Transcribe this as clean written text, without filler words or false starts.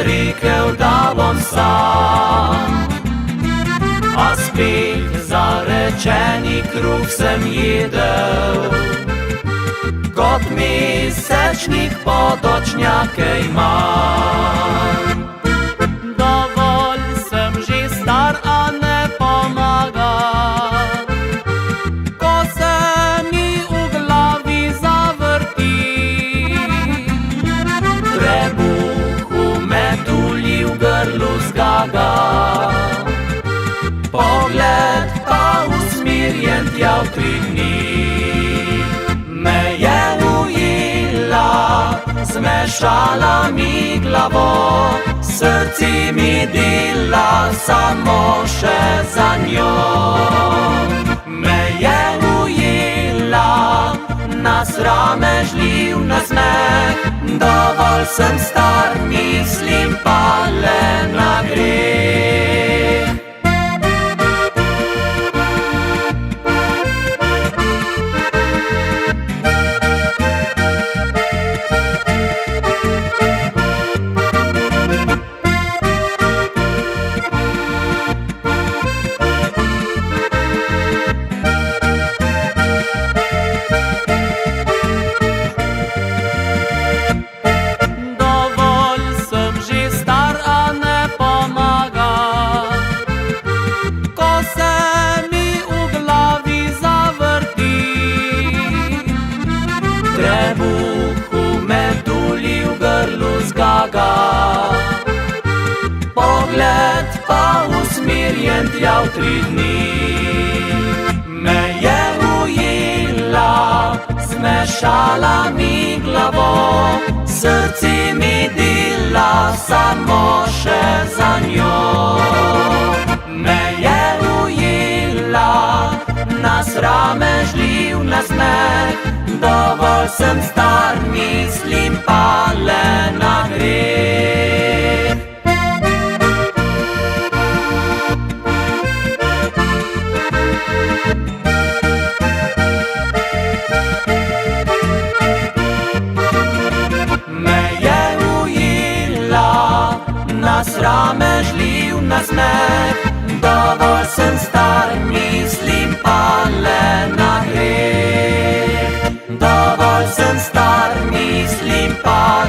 rekel, da bom sam. A spet zarečeni kruh sem jedel, kot mesečnik podočnjake imam. Dovolj sem že star, a ne pomaga, ko se mi v glavi zavrti. Trebuh v metulji v grlu zgaga, pogled pa usmirjen tja v 3 dni. Me je ujela, zmešala mi glavo, srce mi dela samo še za njo. Me je ujela, nasramežljiv nasmeh, dovolj sem star, mislim pa le na greh. Trebuh v metulji v grlu zgaga, pogled pa usmirjen tja v 3 dni. Me je ujela, zmešala mi glavo, srce mi dela samo še za njo. Me je ujela, nasramežljiv nasmeh, dovolj sem star, mislim pa le na greh. Me je ujela, nasramežljiv nasmeh, dovolj sem star, mislim pa le na greh. Dovolj sem star, mislim pa